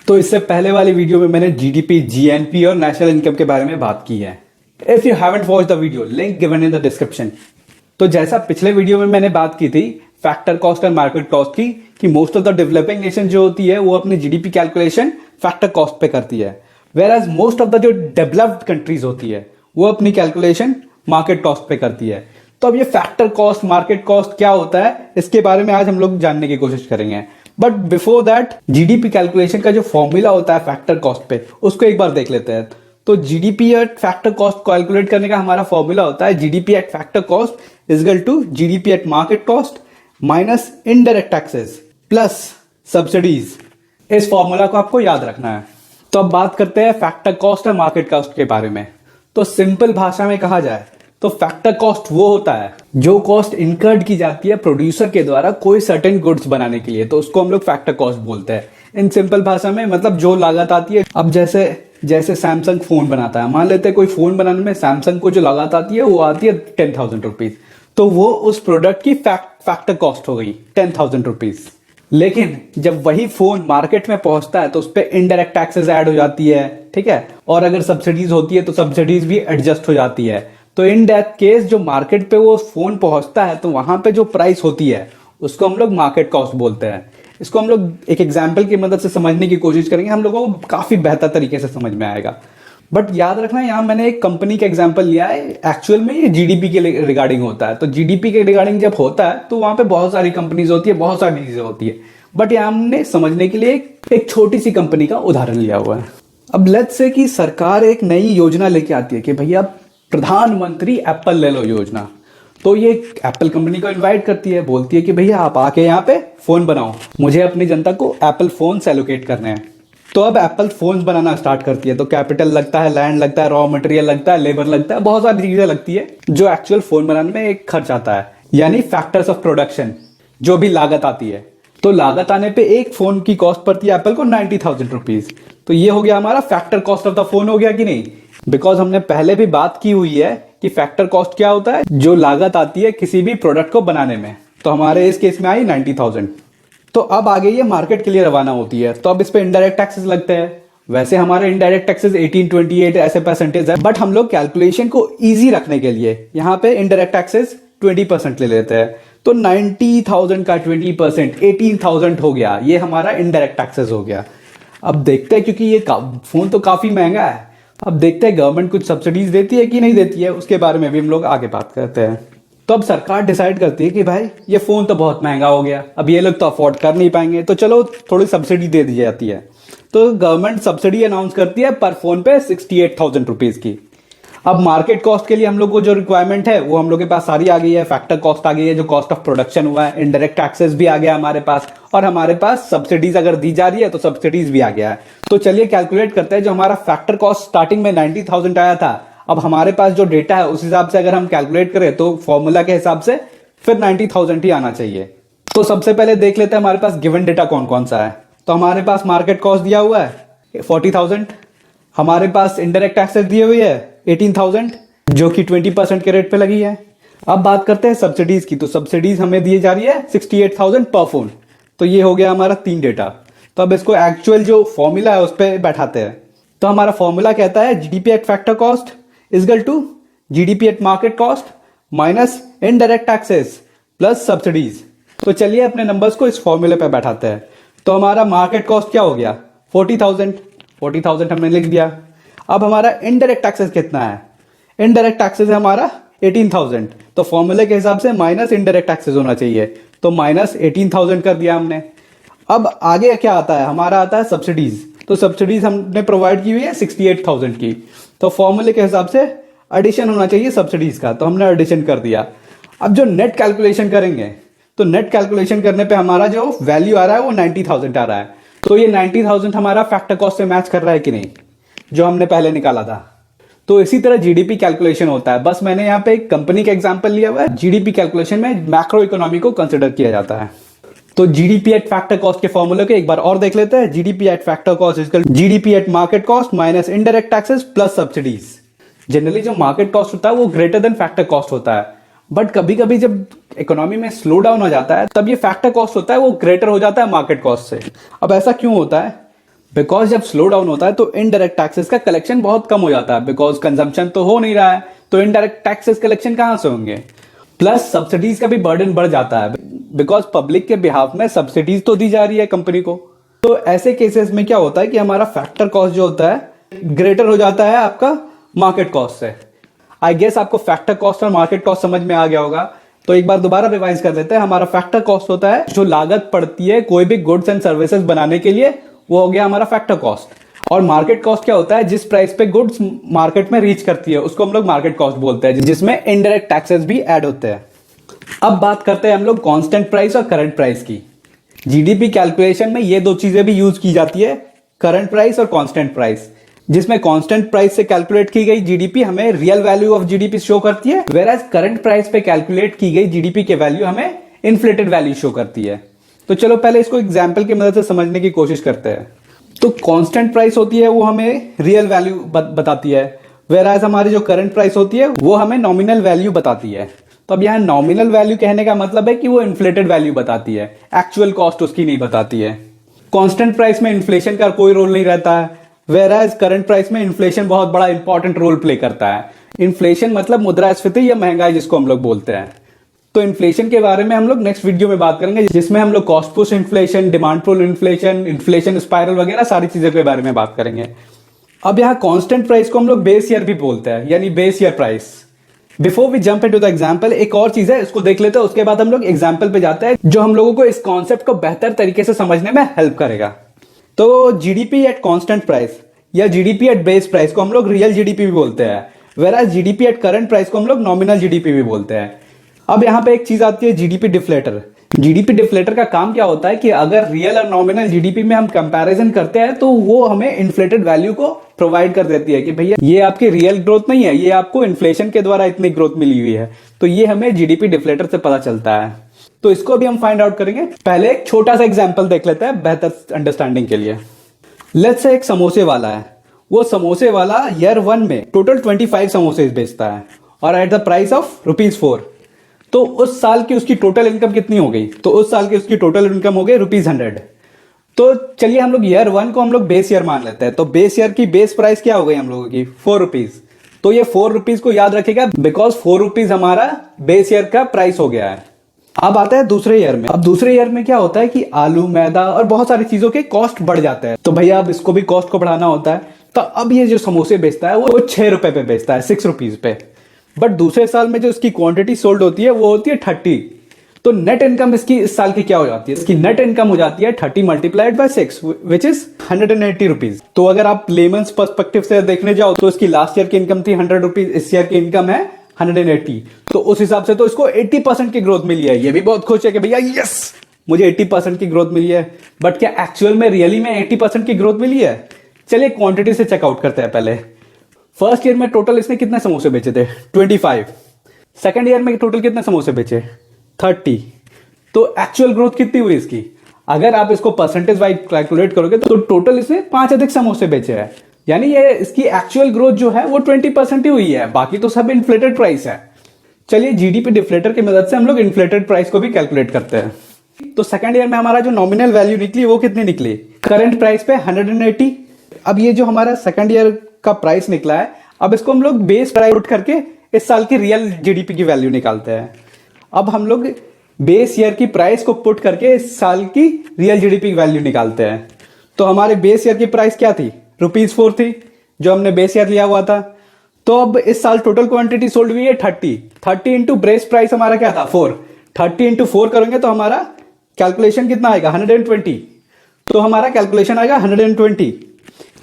तो इससे पहले वाली वीडियो में मैंने जीडीपी, जीएनपी और नेशनल इनकम के बारे में बात की है। If you haven't watch the video, link given in the description. तो जैसा पिछले वीडियो में मैंने बात की थी फैक्टर कॉस्ट और मार्केट कॉस्ट की, कि most of the developing nation जो होती है वो अपनी GDP calculation factor cost pay करती है, whereas most of the जो डेवलप्ड कंट्रीज होती है वो अपनी कैलकुलेशन मार्केट कॉस्ट पे करती है। तो अब ये फैक्टर कॉस्ट, मार्केट कॉस्ट क्या होता है, इसके बारे में आज हम लोग जानने की कोशिश करेंगे। But before that, GDP calculation का जो फॉर्मूला होता है फैक्टर कॉस्ट पे, उसको एक बार देख लेते हैं। तो GDP at factor cost calculate करने का हमारा फॉर्मूला होता है GDP at factor cost equal to GDP at market cost minus indirect taxes plus subsidies. इस फॉर्मूला को आपको याद रखना है। तो अब बात करते हैं फैक्टर कॉस्ट और मार्केट कॉस्ट के बारे में। तो सिंपल भाषा में कहा जाए तो फैक्टर कॉस्ट वो होता है जो कॉस्ट इनकर्ड की जाती है प्रोड्यूसर के द्वारा कोई सर्टेन गुड्स बनाने के लिए, तो उसको हम लोग फैक्टर कॉस्ट बोलते हैं। इन सिंपल भाषा में मतलब जो लागत आती है। अब जैसे सैमसंग फोन बनाता है, मान लेते हैं कोई फोन बनाने में सैमसंग को जो लागत आती है वो आती है 10,000 रुपीज, तो वो उस प्रोडक्ट की फैक्टर कॉस्ट हो गई 10,000 रुपीज। लेकिन जब वही फोन मार्केट में पहुंचता है तो उस पर इनडायरेक्ट टैक्सेस ऐड हो जाती है, ठीक है, और अगर सब्सिडीज होती है तो सब्सिडीज भी एडजस्ट हो जाती है। तो इन दैट केस जो मार्केट पे वो फोन पहुंचता है तो वहां पे जो प्राइस होती है उसको हम लोग मार्केट कॉस्ट बोलते हैं। इसको हम लोग एक एग्जाम्पल की मदद से समझने की कोशिश करेंगे, हम लोगों को काफी बेहतर तरीके से समझ में आएगा। बट याद रखना, यहाँ मैंने एक कंपनी का एग्जाम्पल लिया है, एक्चुअल में ये जीडीपी के रिगार्डिंग होता है। तो जीडीपी के रिगार्डिंग जब होता है तो वहां पे बहुत सारी कंपनीज होती है, बहुत सारी चीजें होती है, बट यहाँ हमने समझने के लिए एक छोटी सी कंपनी का उदाहरण लिया हुआ है। अब लेट्स से कि सरकार एक नई योजना लेके आती है कि भैया प्रधानमंत्री एप्पल ले लो योजना। तो ये एप्पल कंपनी को इनवाइट करती है, बोलती है कि भैया आप आके यहाँ पे फोन बनाओ, मुझे अपनी जनता को एप्पल फोन एलोकेट करने हैं। तो अब एप्पल फोन बनाना स्टार्ट करती है। तो कैपिटल लगता है, लैंड लगता है, रॉ मटेरियल लगता है, लेबर लगता है, बहुत सारी चीजें लगती है जो एक्चुअल फोन बनाने में एक खर्च आता है, यानी फैक्टर्स ऑफ प्रोडक्शन, जो भी लागत आती है। तो लागत आने पे एक फोन की कॉस्ट पड़ती है एप्पल को 90,000 रुपीज। तो ये हो गया हमारा factor cost of the phone, हो गया कि नहीं? बिकॉज हमने पहले भी बात की हुई है कि फैक्टर कॉस्ट क्या होता है, जो लागत आती है किसी भी प्रोडक्ट को बनाने में। तो हमारे इस केस में आई 90,000। तो अब आगे ये मार्केट के लिए रवाना होती है, तो अब इस पे इनडायरेक्ट टैक्सेस लगते हैं। वैसे हमारे इनडायरेक्ट टैक्सेस 18-28 ऐसे परसेंटेज है, बट हम लोग कैलकुलेशन को इजी रखने के लिए यहाँ पे इनडायरेक्ट टैक्सेस 20% ले लेते हैं। तो 90,000 का 20% 18,000 हो गया, ये हमारा इनडायरेक्ट टैक्सेस हो गया। अब देखते हैं, क्योंकि ये फोन तो काफी महंगा है, अब देखते हैं गवर्नमेंट कुछ सब्सिडीज देती है कि नहीं देती है, उसके बारे में भी हम लोग आगे बात करते हैं। तो अब सरकार डिसाइड करती है कि भाई ये फोन तो बहुत महंगा हो गया, अब ये लोग तो अफोर्ड कर नहीं पाएंगे, तो चलो थोड़ी सब्सिडी दे दी जाती है। तो गवर्नमेंट सब्सिडी अनाउंस करती है पर फोन पे 68,000 रुपीज की। अब मार्केट कॉस्ट के लिए हम लोग को जो रिक्वायरमेंट है वो हम लोग के पास सारी आ गई है। फैक्टर कॉस्ट आ गई है, जो कॉस्ट ऑफ प्रोडक्शन हुआ है, इनडायरेक्ट टैक्सेस भी आ गया हमारे पास, और हमारे पास सब्सिडीज अगर दी जा रही है तो सब्सिडीज भी आ गया है। तो चलिए कैलकुलेट करते हैं। जो हमारा फैक्टर कॉस्ट स्टार्टिंग में 90,000 आया था, अब हमारे पास जो डेटा है उस हिसाब से अगर हम कैलकुलेट करें तो फॉर्मूला के हिसाब से फिर 90,000 ही आना चाहिए। तो सबसे पहले देख लेते हैं हमारे पास गिवन डेटा कौन कौन सा है। तो हमारे पास मार्केट कॉस्ट दिया हुआ है 40,000, हमारे पास इनडायरेक्ट टैक्सेस दिए हुए है 18,000, जो कि 20% के रेट पे लगी है। अब बात करते हैं सब्सिडीज की। तो सब्सिडीज हमें दी जा रही है 68,000 पर फोन। तो ये हो गया हमारा 3 डेटा। तो अब इसको एक्चुअल जो फॉर्मूला है उस पर बैठाते हैं। तो हमारा फॉर्मूला कहता है GDP at factor cost equal to GDP at market cost minus indirect taxes plus subsidies. तो चलिए अपने नंबर्स को इस फॉर्मूले पे बैठाते हैं। तो हमारा मार्केट कॉस्ट क्या हो गया 40,000 हमने लिख दिया। अब हमारा इनडायरेक्ट टैक्सेस कितना है, इनडायरेक्ट टैक्सेस है हमारा 18,000। तो फॉर्मूले के हिसाब से माइनस इनडायरेक्ट टैक्सेस होना चाहिए, तो माइनस 18,000 कर दिया हमने। अब आगे क्या आता है, हमारा आता है सब्सिडीज। तो सब्सिडीज हमने प्रोवाइड की हुई है 68,000 की, तो फॉर्मूले के हिसाब से एडिशन होना चाहिए सब्सिडीज का, तो हमने एडिशन कर दिया। अब जो नेट कैलकुलेशन करेंगे, तो नेट कैलकुलेशन करने पे हमारा जो वैल्यू आ रहा है वो 90,000 आ रहा है। तो ये 90,000 हमारा फैक्टर कॉस्ट से मैच कर रहा है कि नहीं, जो हमने पहले निकाला था। तो इसी तरह जीडीपी कैलकुलेशन होता है, बस मैंने यहाँ पे एक कंपनी का एग्जांपल लिया हुआ है। जीडीपी कैलकुलेशन में मैक्रो इकोनॉमी को कंसिडर किया जाता है। तो जीडीपी एट फैक्टर कॉस्ट के फॉर्मूले को एक बार और देख लेते हैं। GDP at factor cost equal GDP at market cost minus indirect taxes plus subsidies. Generally जो मार्केट कॉस्ट होता है वो ग्रेटर देन फैक्टर कॉस्ट होता है, बट कभी कभी जब इकोनॉमी में स्लो डाउन हो जाता है तब ये फैक्टर कॉस्ट होता है वो ग्रेटर हो जाता है मार्केट कॉस्ट से। अब ऐसा क्यों होता है? बिकॉज जब स्लो डाउन होता है तो इनडायरेक्ट टैक्सेस का कलेक्शन बहुत कम हो जाता है, बिकॉज कंजम्पशन तो हो नहीं रहा है, तो इनडायरेक्ट टैक्सेस कलेक्शन कहां से होंगे। प्लस सब्सिडीज का भी बर्डन बढ़ जाता है, बिकॉज पब्लिक के बिहाफ में सब्सिडीज तो दी जा रही है कंपनी को। तो ऐसे केसेस में क्या होता है कि हमारा फैक्टर कॉस्ट जो होता है ग्रेटर हो जाता है आपका मार्केट कॉस्ट से। आई गेस आपको फैक्टर कॉस्ट और मार्केट कॉस्ट समझ में आ गया होगा, तो एक बार दोबारा रिवाइज कर लेते हैं। हमारा फैक्टर कॉस्ट होता है जो लागत पड़ती है कोई भी गुड्स एंड सर्विसेज बनाने के लिए, वो हो गया हमारा फैक्टर कॉस्ट। और मार्केट कॉस्ट क्या होता है, जिस प्राइस पे गुड्स मार्केट में रीच करती है उसको हम लोग मार्केट कॉस्ट बोलते हैं, जिसमें इनडायरेक्ट टैक्सेस भी ऐड होते हैं। अब बात करते हैं हम लोग कांस्टेंट प्राइस और करंट प्राइस की। जीडीपी कैलकुलेशन में ये दो चीजें भी यूज की जाती है, करंट प्राइस और कांस्टेंट प्राइस। जिसमें कांस्टेंट प्राइस से कैलकुलेट की गई जीडीपी हमें real value of GDP show करती है, वेयर एज करंट प्राइस पे कैलकुलेट की गई जीडीपी के वैल्यू हमें इन्फ्लेटेड वैल्यू शो करती है। तो चलो पहले इसको एग्जाम्पल की मदद से समझने की कोशिश करते हैं। तो कांस्टेंट प्राइस होती है वो हमें रियल वैल्यू बताती है, वेयर एज हमारी जो करंट प्राइस होती है वो हमें नॉमिनल वैल्यू बताती है। तो अब यहाँ नॉमिनल वैल्यू कहने का मतलब है कि वो इन्फ्लेटेड वैल्यू बताती है, एक्चुअल कॉस्ट उसकी नहीं बताती है। कांस्टेंट प्राइस में इन्फ्लेशन का कोई रोल नहीं रहता है, वेयर एज करंट प्राइस में इन्फ्लेशन बहुत बड़ा इंपॉर्टेंट रोल प्ले करता है। इन्फ्लेशन मतलब मुद्रास्फीति या महंगाई जिसको हम लोग बोलते हैं। तो इन्फ्लेशन के बारे में हम लोग नेक्स्ट वीडियो में बात करेंगे, जिसमें हम लोग cost push inflation, demand pull inflation, inflation spiral वगैरह सारी चीजों के बारे में बात करेंगे। अब यहाँ कांस्टेंट प्राइस को हम लोग बेस ईयर भी बोलते हैं, यानी base year price. Before we jump into the example, एक और चीज है इसको देख लेते हैं, उसके बाद हम लोग एग्जांपल पे जाते हैं जो हम लोगों को इस कॉन्सेप्ट को बेहतर तरीके से समझने में हेल्प करेगा। तो जीडीपी एट कांस्टेंट प्राइस या जीडीपी एट बेस प्राइस को हम लोग रियल जीडीपी भी बोलते हैं, where GDP at current price को हम लोग नॉमिनल जीडीपी भी बोलते हैं। अब यहाँ पे एक चीज आती है जीडीपी डिफ्लेटर। जीडीपी डिफ्लेटर का काम क्या होता है कि अगर रियल और नॉमिनल जीडीपी में हम कंपैरिजन करते हैं तो वो हमें इन्फ्लेटेड वैल्यू को प्रोवाइड कर देती है कि भैया ये आपकी रियल ग्रोथ नहीं है, ये आपको इन्फ्लेशन के द्वारा इतनी ग्रोथ मिली हुई है। तो ये हमें जीडीपी डिफ्लेटर से पता चलता है। तो इसको भी हम फाइंड आउट करेंगे। पहले एक छोटा सा एग्जाम्पल देख लेते हैं बेहतर अंडरस्टैंडिंग के लिए। लेट्स से एक समोसे वाला है, वो समोसे वाला ईयर 1 में टोटल 25 समोसे बेचता है और एट द प्राइस ऑफ ₹4। तो उस साल की उसकी टोटल इनकम कितनी हो गई, तो उस साल की उसकी टोटल इनकम हो गई ₹100। तो चलिए हम लोग ईयर 1 को हम लोग बेस ईयर मान लेते हैं। तो बेस ईयर की बेस प्राइस क्या हो गई हम लोगों की, ₹4। तो ये ₹4 को याद रखेगा बिकॉज ₹4 हमारा बेस ईयर का प्राइस हो गया है। अब आता है दूसरे ईयर में। अब दूसरे ईयर में क्या होता है कि आलू, मैदा और बहुत सारी चीजों के कॉस्ट बढ़ जाते हैं। तो भैया अब इसको भी कॉस्ट को बढ़ाना होता है। तो अब ये जो समोसे बेचता है वो ₹6 पे बेचता है, ₹6 पे। बट दूसरे साल में जो इसकी क्वांटिटी सोल्ड होती है वो होती है 30। तो नेट इनकम इसकी इस साल की क्या हो जाती है, इसकी नेट इनकम हो जाती है 30 मल्टीप्लाइड बाय 6 विच इज ₹180। तो अगर आप लेमन्स पर्सपेक्टिव से देखने जाओ तो इसकी लास्ट ईयर की इनकम थी ₹100, इस ईयर की इनकम है 180। तो उस हिसाब से तो इसको 80% की ग्रोथ मिली है। ये भी बहुत खुश है कि भैया यस मुझे 80% की ग्रोथ मिली है। बट क्या एक्चुअल में रियली में 80% की ग्रोथ मिली है? चलिए क्वांटिटी से चेकआउट करते हैं। पहले फर्स्ट ईयर में टोटल इसने कितने समोसे बेचे थे, 25। सेकेंड ईयर में टोटल कितने समोसे बेचे, 30। तो एक्चुअल ग्रोथ कितनी हुई इसकी? अगर आप इसको परसेंटेज वाइज कैलकुलेट करोगे तो टोटल इसने 5 अधिक समोसे बेचे हैं, यानी ये इसकी एक्चुअल ग्रोथ जो है वो 20% ही हुई है। बाकी तो सब इन्फ्लेटेड प्राइस है। चलिए जीडीपी डिफ्लेटर की मदद से हम लोग इन्फ्लेटेड प्राइस को भी कैलकुलेट करते हैं। तो सेकंड ईयर में हमारा जो नॉमिनल वैल्यू निकली वो कितनी निकली, करंट प्राइस पे 180। अब ये जो हमारा सेकंड ईयर का प्राइस निकला है, अब इसको हम लोग बेस प्राइस उठ करके इस साल की रियल जीडीपी की वैल्यू निकालते हैं। अब हम लोग बेस ईयर की प्राइस को पुट करके इस साल की रियल जीडीपी की वैल्यू निकालते हैं। तो हमारे बेस ईयर की प्राइस क्या थी, ₹4 थी, जो हमने बेस ईयर लिया हुआ था। तो अब इस साल टोटल क्वांटिटी सोल्ड हुई है 30 इंटू बेस प्राइस हमारा क्या था 4। 30 इंटू 4 करेंगे तो हमारा कैलकुलेशन कितना आएगा, 120। तो हमारा कैलकुलेशन आएगा 120।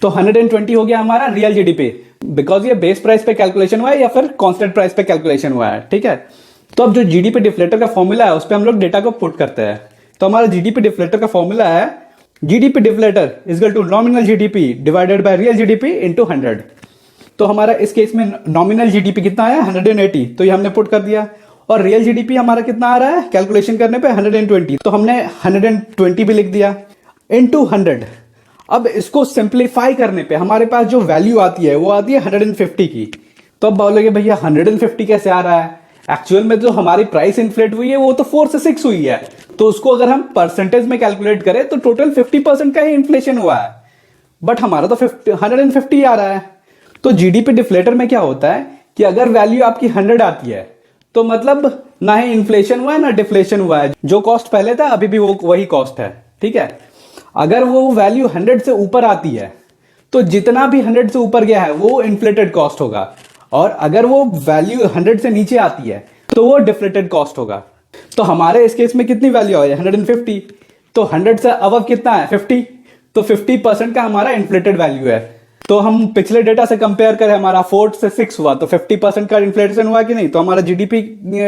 तो 120 हो गया हमारा रियल जीडीपी, बिकॉज ये बेस प्राइस पे कैलकुलेशन हुआ है या फिर कांस्टेंट प्राइस पे कैलकुलेशन हुआ है। ठीक है, तो अब जो जीडीपी डिफ्लेटर का फॉर्मूला है उस पर हम लोग डेटा को पुट करते हैं। तो हमारा जीडीपी डिफ्लेटर का फॉर्मूला है GDP deflator equal to nominal GDP divided by real GDP into 100। तो हमारा इस केस में नॉमिनल जीडीपी कितना है, 180। तो ये हमने पुट कर दिया। और रियल जीडीपी हमारा कितना आ रहा है कैलकुलेशन करने पे, 120। तो हमने 120 भी लिख दिया इंटू 100। अब इसको सिंप्लीफाई करने पे हमारे पास जो वैल्यू आती है वो आती है 150 की। तो अब बोलोगे भैया 150 कैसे आ रहा है, एक्चुअल में जो हमारी प्राइस इन्फ्लेट हुई है वो तो 4 से 6 हुई है। तो उसको अगर हम परसेंटेज में कैलकुलेट करें तो टोटल 50% का ही इन्फ्लेशन हुआ है। बट हमारा तो 150 आ रहा है। तो जीडीपी डिफ्लेटर में क्या होता है कि अगर वैल्यू आपकी 100 आती है तो मतलब ना ही इन्फ्लेशन हुआ है ना डिफ्लेशन हुआ है, जो कॉस्ट पहले था अभी भी वो वही कॉस्ट है, ठीक है। अगर वो वैल्यू 100 से ऊपर आती है तो जितना भी 100 से ऊपर गया है वो इन्फ्लेटेड कॉस्ट होगा, और अगर वो वैल्यू 100 से नीचे आती है तो वो डिफ्लेटेड कॉस्ट होगा। तो हमारे इस केस में कितनी वैल्यू आई है 150, तो 100 से अबव कितना है 50, तो 50% का हमारा इन्फ्लेटेड वैल्यू है। तो हम पिछले डेटा से कंपेयर करें, हमारा 4 से 6 हुआ तो 50% का इन्फ्लेशन हुआ कि नहीं, तो हमारा जीडीपी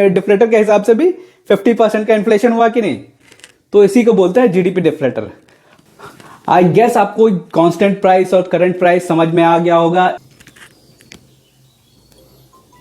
डिफ्लेटर के हिसाब से भी 50% का इन्फ्लेशन हुआ कि नहीं, तो इसी को बोलते हैं जीडीपी डिफ्लेटर। आई गेस आपको कांस्टेंट प्राइस और करंट प्राइस समझ में आ गया होगा।